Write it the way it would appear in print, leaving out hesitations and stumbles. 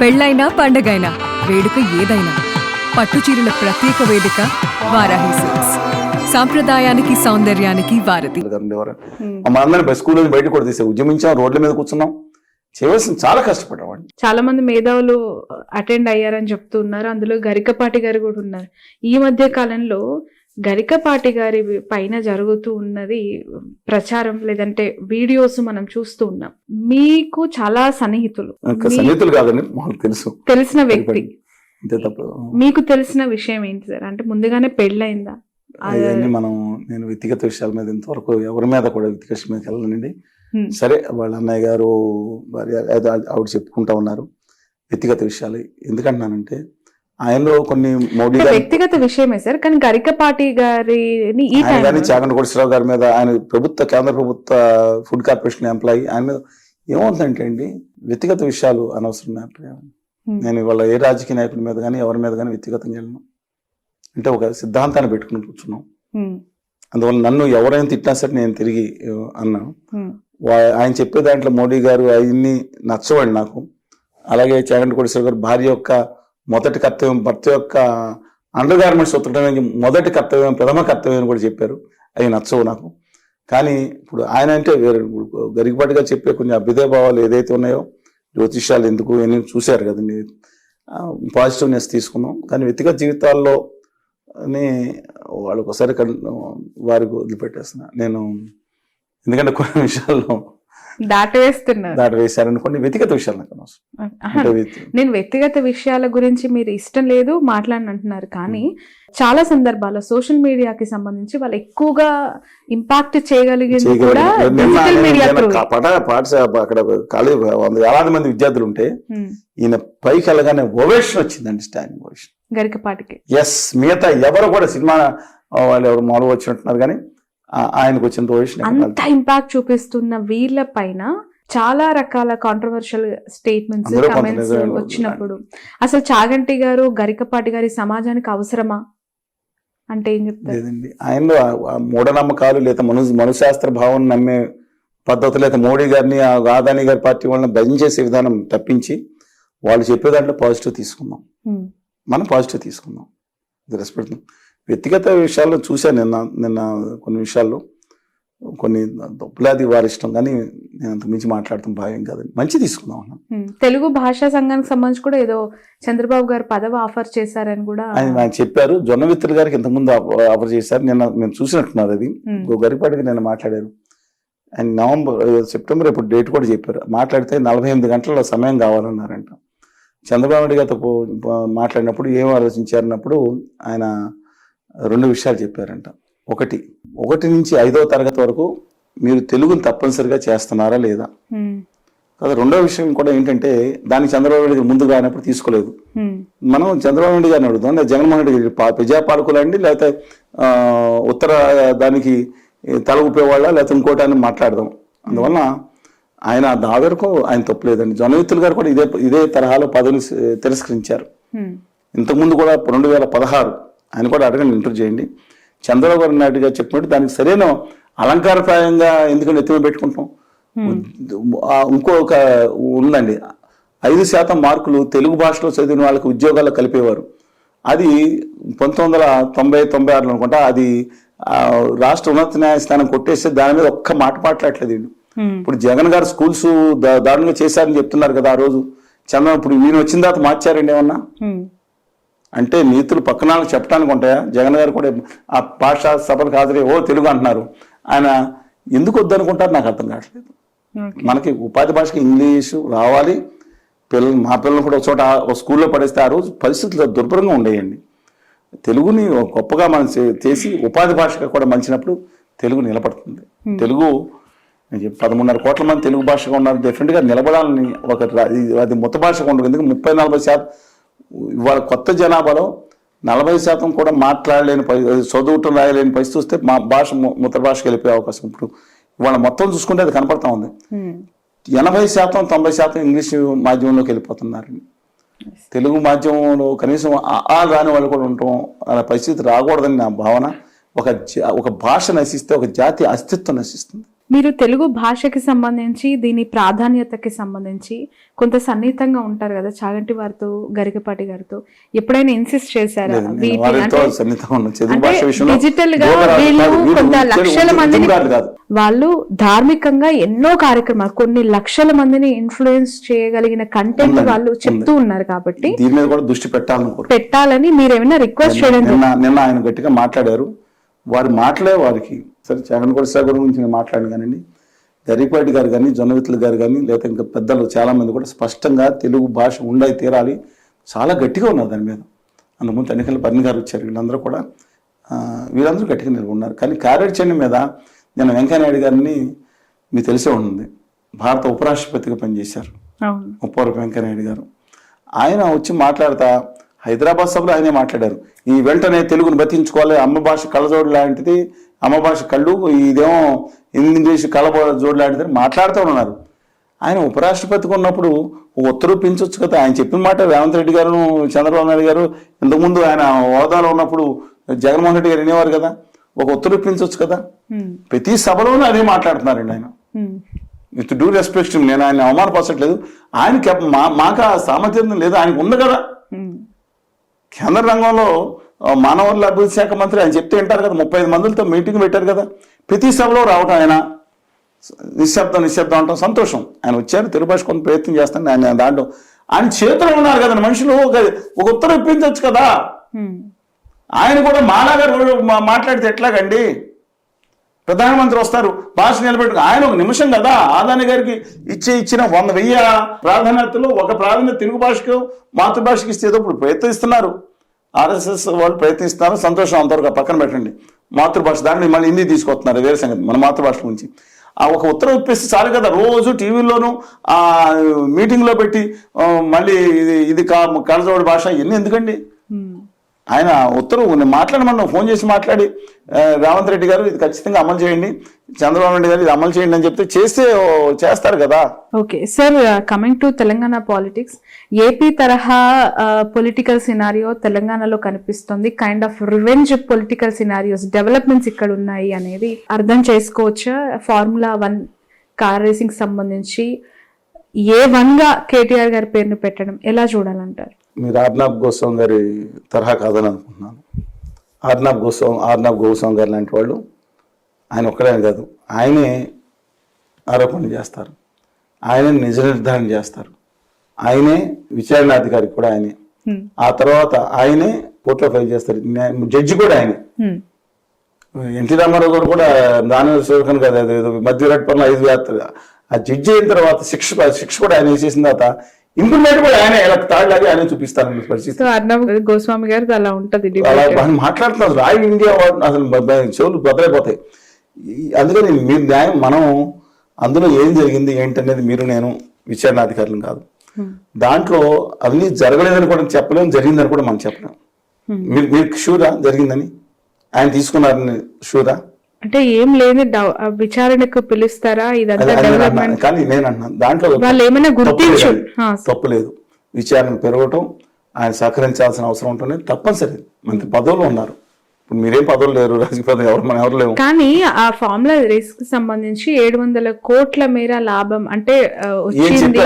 పెళ్ళైనా పండగైనా వేడుక ఏదైనా పట్టుచీరల ప్రత్యేక వేదిక వారాహి సిల్క్స్. సాంప్రదాయానికి సౌందర్యానికి వారధి. మనందరం స్కూల్ నుంచి బయటకు కూడా తీసే ఉద్యమించాం, రోడ్ల మీద కూర్చున్నాం, చేయవలసింది చాలా కష్టపడ్డామండి. చాలా మంది మేధావులు అటెండ్ అయ్యారని చెప్తున్నారు. అందులో గరికపాటి గారు కూడా ఉన్నారు. ఈ మధ్య కాలంలో గరికపాటి గారి పైన జరుగుతూ ఉన్నది ప్రచారం, లేదంటే వీడియోస్ మనం చూస్తూ ఉన్నాం. మీకు చాలా సన్నిహితులు కాదండి, మాకు తెలిసిన వ్యక్తి, మీకు తెలిసిన విషయం ఏంటి సార్? అంటే ముందుగానే పెళ్ళయిందా? నేను వ్యక్తిగత విషయాల మీద ఇంతవరకు ఎవరి మీద కూడా వ్యక్తిగత మీదకి వెళ్ళనండి. సరే, వాళ్ళ అన్నయ్య గారు ఆవిడ చెప్పుకుంటా ఉన్నారు వ్యక్తిగత విషయాలు. ఎందుకంటున్నానంటే ఆయనలో కొన్ని మోడీ వ్యక్తిగత విషయమే సార్, కానీ గరికపాటి గారిని చాగంటి కోటేశ్వరరావు గారి మీద, ఆయన కేంద్ర ప్రభుత్వ ఫుడ్ కార్పొరేషన్ ఎంప్లాయీ, ఆయన మీద ఏమవుతుందంటే అండి వ్యక్తిగత విషయాలు అనవసరం. నేను ఇవాళ ఏ రాజకీయ నాయకుడి మీద కానీ ఎవరి మీద కానీ వ్యక్తిగతంగా వెళ్ళను. అంటే ఒక సిద్ధాంతాన్ని పెట్టుకుని కూర్చున్నాం. అందువల్ల నన్ను ఎవరైనా తిట్టినా సరే నేను తిరిగి అన్నాను. ఆయన చెప్పే దాంట్లో మోడీ గారు అవన్నీ నచ్చవండి నాకు. అలాగే చాగంటి కోటేశ్వరరావు గారు భార్య యొక్క మొదటి కర్తవ్యం, భర్త యొక్క అండర్ గార్మెంట్స్ ఉతకడం మొదటి కర్తవ్యం, ప్రథమ కర్తవ్యం అని కూడా చెప్పారు. అవి నచ్చవు నాకు. కానీ ఇప్పుడు ఆయన అంటే వేరే గరికపాటిగా చెప్పే కొన్ని అభ్యుదయ భావాలు ఏదైతే ఉన్నాయో, జ్యోతిష్యాలు ఎందుకు అని చూశారు కదండి, పాజిటివ్నెస్ తీసుకున్నాం. కానీ వ్యక్తిగత జీవితాల్లో వాళ్ళు ఒకసారి వారికి వదిలిపెట్టేస్తున్నా నేను. ఎందుకంటే కొన్ని విషయాల్లో దాటవేశారనుకోండి, వ్యక్తిగత విషయాలు నాకు అనవసరం. నేను వ్యక్తిగత విషయాల గురించి మీరు ఇష్టం లేదు మాట్లాడినంటున్నారు, కానీ చాలా సందర్భాల్లో సోషల్ మీడియాకి సంబంధించి వాళ్ళు ఎక్కువగా ఇంపాక్ట్ చేయగలిగింది కూడా డిజిటల్ మీడియా. అక్కడ కాలేజ్ వేలాది మంది విద్యార్థులు ఉంటే ఈయన పైకి వెళ్ళగానే ఓవేషన్ వచ్చిందండి, స్టాండింగ్ ఓవేషన్ గరికపాటికి. ఎస్, మిగతా ఎవరు కూడా సినిమా వాళ్ళు ఎవరు మామూలుగా వచ్చినట్టున్నారు, కానీ ఆయనకు వచ్చిన ఓవేషన్. అంత ఇంపాక్ట్ చూపిస్తున్న వీళ్ళ పైన చాలా రకాల కాంట్రవర్షియల్ స్టేట్మెంట్స్, కమెంట్స్ వచ్చినప్పుడు అసలు చాగంటి గారు గరికపాటి గారి సమాజానికి అవసరమా అంటే ఏం చెప్తారు? లేదండి, ఆయనలో మూఢనమ్మకాలు లేదా మనుశాస్త్ర భావం నమ్మే పద్ధతులు, లేదా మోడీ గారిని అదానీ గారి పార్టీ వాళ్ళని భజించేసే విధానం తప్పించి వాళ్ళు చెప్పే దాంట్లో పాజిటివ్ తీసుకుందాం, మనం పాజిటివ్ తీసుకుందాం, రెస్పెక్ట్. వ్యక్తిగత విషయాల్లో చూశాను నిన్న కొన్ని విషయాల్లో కొన్ని తప్పులాది వారి ఇష్టం, కానీ నేను అంత మించి మాట్లాడతాం భావ్యం కాదని మంచి తీసుకుందాం అన్నాను. తెలుగు భాషా సంఘానికి సంబంధించి కూడా ఏదో చంద్రబాబు గారు పదవి ఆఫర్ చేశారని కూడా ఆయన చెప్పారు. జొన్నవిత్తులు గారికి ఇంతకుముందు ఆఫర్ చేశారు, నేను చూసినట్టున్నారు. అది గరికపాటికి నేను మాట్లాడారు. ఆయన సెప్టెంబర్ ఇప్పుడు డేట్ కూడా చెప్పారు. మాట్లాడితే 48 గంటల సమయం కావాలన్నారంట. చంద్రబాబు నాయుడు గారితో మాట్లాడినప్పుడు ఏం ఆలోచించారన్నప్పుడు ఆయన 2 విషయాలు చెప్పారంట. ఒకటి నుంచి 5వ తరగతి వరకు మీరు తెలుగుని తప్పనిసరిగా చేస్తున్నారా లేదా కదా. రెండో విషయం కూడా ఏంటంటే, దానికి చంద్రబాబు నాయుడు గారు ముందు కానప్పుడు తీసుకోలేదు. మనం చంద్రబాబు నాయుడు గారిని అడుగుతాం, లేదా జగన్మోహన్ రెడ్డి గారి ప్రజాపాలకులు అండి, లేకపోతే ఉత్తర దానికి తల ఊపేవాళ్ళ, లేకపోతే ఇంకోటాన్ని మాట్లాడదాం. అందువల్ల ఆయన దాదాపు ఆయన తప్పులేదండి. జొన్నవిత్తులు గారు కూడా ఇదే తరహాలో పదవిని తిరస్కరించారు. ఇంతకుముందు కూడా 2016 ఆయన కూడా అడగండి, ఇంటర్వ్యూ చేయండి. చంద్రబాబు నాయుడు గారు చెప్పినట్టు దానికి సరైన అలంకారప్రాయంగా ఎందుకంటే ఎత్తున పెట్టుకుంటాం. ఇంకొక ఉందండి, 5% మార్కులు తెలుగు భాషలో చదివిన వాళ్ళకి ఉద్యోగాలు కలిపేవారు. అది 1990-96 అనుకుంటా. అది రాష్ట్ర ఉన్నత న్యాయస్థానం కొట్టేస్తే దాని మీద ఒక్క మాట మాట్లాడలేదు. ఇప్పుడు జగన్ గారు స్కూల్స్ దారుణంగా చేశారని చెప్తున్నారు కదా. ఆ రోజు చంద్రబాబు ఇప్పుడు ఈయన వచ్చిన తర్వాత మార్చారండి ఏమన్నా అంటే నీతులు పక్కన చెప్పడానికి ఉంటాయా? జగన్ గారు కూడా ఆ భాషా సభలకు హాజరై తెలుగు అంటున్నారు. ఆయన ఎందుకు వద్దనుకుంటారు నాకు అర్థం కావట్లేదు. మనకి ఉపాధి భాషకి ఇంగ్లీషు రావాలి. మా పిల్లలు కూడా ఒక చోట ఒక స్కూల్లో పడేస్తే ఆ రోజు పరిస్థితులు దుర్భరంగా ఉండేయండి. తెలుగుని గొప్పగా మనం చేసి ఉపాధి భాషగా కూడా మంచినప్పుడు తెలుగు నిలబడుతుంది. తెలుగు 13.5 కోట్ల మంది తెలుగు భాషగా ఉన్నారు. డెఫినెట్గా నిలబడాలని అది మొత్త భాషగా ఉండదు. ఎందుకంటే 30-40% ఇవాళ కొత్త జనాభాలో 40% కూడా మాట్లాడలేని చదువుటం రాయలేని పరిస్థితి వస్తే మా భాష ముద్ర భాషకి వెళ్ళిపోయే అవకాశం. ఇప్పుడు ఇవాళ మొత్తం చూసుకుంటే అది కనపడతా ఉంది. 80%-90% ఇంగ్లీష్ మాధ్యమంలోకి వెళ్ళిపోతున్నారండి. తెలుగు మాధ్యమంలో కనీసం రాని వాళ్ళు కూడా ఉండటం అలా పరిస్థితి రాకూడదని నా భావన. ఒక భాష నశిస్తే ఒక జాతి అస్తిత్వం నశిస్తుంది. మీరు తెలుగు భాషకి సంబంధించి దీని ప్రాధాన్యతకి సంబంధించి కొంత సన్నిహితంగా ఉంటారు కదా చాగంటి వారితో, గరికపాటి గారితో, ఎప్పుడైనా ఇన్సిస్ట్ చేశారా? నేను వారితో సన్నిహితంగా ఉన్నాను. తెలుగు భాష విషయంలో డిజిటల్ గా గోగరాజు వీళ్ళు కాదు, వీళ్ళు కొంత లక్షల మందిని కాదు. వాళ్ళు ధార్మికంగా ఎన్నో కార్యక్రమాలు కొన్ని లక్షల మందిని ఇన్ఫ్లుయెన్స్ చేయగలిగిన కంటెంట్ వాళ్ళు చెప్తూ ఉన్నారు కాబట్టి దీని మీద కూడా దృష్టి పెట్టాలని మీరు ఏమైనా రిక్వెస్ట్ చేయడం నిన్న ఆయన గట్టిగా మాట్లాడారు. వారి మాటలే వారికి సరే జగన్ కూడా గురించి నేను మాట్లాడాను కానండి, గరికపాటి గారు కానీ, జొన్నవిత్తులు గారు కానీ, లేదా ఇంకా పెద్దలు చాలా మంది కూడా స్పష్టంగా తెలుగు భాష ఉండై తీరాలి చాలా గట్టిగా ఉన్నారు దాని మీద. అందుముందు ఎన్నికల పర్ని గారు వచ్చారు, వీళ్ళందరూ కూడా వీళ్ళందరూ గట్టిగా నిలబడినారు. కానీ కార్యాచరణ మీద నేను వెంకయ్యనాయుడు గారిని మీకు తెలిసే ఉంటుంది, భారత ఉపరాష్ట్రపతిగా పనిచేశారు ముప్పవరపు వెంకయ్యనాయుడు గారు. ఆయన వచ్చి మాట్లాడతా హైదరాబాద్ సభలో ఆయనే మాట్లాడారు, ఈ వెంటనే తెలుగును బతికించుకోవాలి, అమ్మ భాష కళ్ళజోడు లాంటిది, అమ్మ భాష కళ్ళు, ఇదేమో ఇంగ్లీష్ కళ్ళజోడు లాంటిది మాట్లాడుతూ ఉన్నారు. ఆయన ఉపరాష్ట్రపతిగా ఉన్నప్పుడు ఉత్తర్వు పెంచవచ్చు కదా. ఆయన చెప్పిన మాట రేవంత్ రెడ్డి గారు, చంద్రబాబు నాయుడు గారు ఇంతకుముందు ఆయన హోదాలో ఉన్నప్పుడు జగన్మోహన్ రెడ్డి గారు వినేవారు కదా, ఒక ఉత్తర్వు పెంచవచ్చు కదా. ప్రతి సభలోనూ అదే మాట్లాడుతున్నారండి ఆయన. విత్ డ్యూ రెస్పెక్ట్, నేను ఆయన అవమానపరచట్లేదు, ఆయనకి మాకు ఆ సామర్థ్యం లేదు, ఆయనకు ఉంది కదా. కేంద్ర రంగంలో మానవ వనరుల అభివృద్ధి శాఖ మంత్రి ఆయన చెప్తే వింటారు కదా, 35 మందితో మీటింగ్ పెట్టారు కదా, ప్రతి సభలో రావటం, ఆయన నిశ్శబ్దం అంటాం సంతోషం. ఆయన వచ్చారు, తెలుగు భాష కొంత ప్రయత్నం చేస్తాను, ఆయన దాంట్లో ఆయన చేతిలో ఉన్నారు కదా మనుషులు, ఒక ఉత్తరం ఇప్పించవచ్చు కదా. ఆయన కూడా మాలాగా మాట్లాడితే ఎట్లాగండి, ప్రధానమంత్రి వస్తారు భాష నిలబెట్టు, ఆయన ఒక నిమిషం కదా ఆదాని గారికి ఇచ్చిన 100,000 ప్రాధాన్యతలో ఒక ప్రాధాన్యత తెలుగు భాషకు మాతృభాషకి ఇస్తే ఇప్పుడు ప్రయత్నిస్తున్నారు. ఆర్ఎస్ఎస్ వాళ్ళు ప్రయత్నిస్తున్నారు, సంతోషం, అంతవరకు పక్కన పెట్టండి. మాతృభాష దాన్ని మళ్ళీ హిందీ తీసుకొస్తున్నారు, వేరే సంగతి. మన మాతృభాష నుంచి ఆ ఒక ఉత్తరం ఇప్పిస్తే చాలు కదా. రోజు టీవీలోను మీటింగ్లో పెట్టి మళ్ళీ ఇది కళ్ళజోడు భాష ఇవన్నీ ఎందుకండి? ఆయన ఉత్తర్వు మాట్లాడమన్నా ఫోన్ చేసి మాట్లాడి రేవంత్ రెడ్డి గారు ఇది ఖచ్చితంగా అమలు చేయండి, చంద్రబాబు నాయుడు గారు ఇది అమలు చేయండి అని చెప్తే చేస్తారు కదా. Okay sir, coming to Telangana politics, AP తరహా పొలిటికల్ సినారియో తెలంగాణలో కనిపిస్తుంది. Kind of revenge political scenarios developments ఇక్కడ ఉన్నాయి అనేది అర్థం చేసుకోవచ్చా? Formula 1 కార్ రేసింగ్ సంబంధించి A1 గా కేటీఆర్ గారి పేరును పెట్టడం ఎలా చూడాలంటారు? మీరు ఆర్నాబ్ గోస్వామి గారి తరహా కాదని అనుకుంటున్నాను. ఆర్నాబ్ గోస్వామి గారు లాంటి వాళ్ళు, ఆయన ఒక్కడే కాదు, ఆయనే ఆరోపణలు చేస్తారు, ఆయనే నిజ నిర్ధారణ చేస్తారు, ఆయనే విచారణాధికారి కూడా ఆయనే, ఆ తర్వాత ఆయనే కోర్టులో ఫైల్ చేస్తారు, జడ్జి కూడా ఆయనే. ఎన్టీ రామారావు గారు కూడా దాని శివకన్ కదా మధ్యరాట్పర్లో 5 వ్యాప్తులు ఆ జడ్జి అయిన తర్వాత శిక్ష కూడా ఆయన చేసిన తర్వాత ఇంప్లిమెంట్ కూడా ఆయన ఎలా తాళ్ళలాగే ఆయన చూపిస్తారని పరిస్థితి. అర్ణబ్ గోస్వామి గారు అలా ఉంటది, మాట్లాడుతున్నారు రాయల్ ఇండియా అసలు చెవులు బదలైపోతాయి. అందుకని మీరు న్యాయం, మనం అందులో ఏం జరిగింది ఏంటనేది మీరు నేను విచారణాధికారులు కాదు, దాంట్లో అవినీతి జరగలేదని కూడా చెప్పలేము, జరిగిందని కూడా మనం చెప్పలేము. మీరు షూరా జరిగిందని, ఆయన తీసుకున్నారని షూరా? అంటే ఏం లేదు, విచారణకు పిలుస్తారా ఇదంతా డెవలప్మెంట్? కానీ నేను అన్నాను దాంట్లో వాళ్ళు ఏమైనా గుర్తించు తప్పు లేదు, విచారణ పెరగటం ఆయన సహకరించాల్సిన అవసరం ఉంటుంది, తప్పనిసరి. మంత్రి పదవులు ఉన్నారు, ఇప్పుడు మీరేం పదవులు లేరు, రాజకీయ పదవి మనం ఎవరు లేవు. కానీ ఆ ఫార్ములా రేస్ కి సంబంధించి 700 కోట్ల మేర లాభం అంటే వచ్చింది.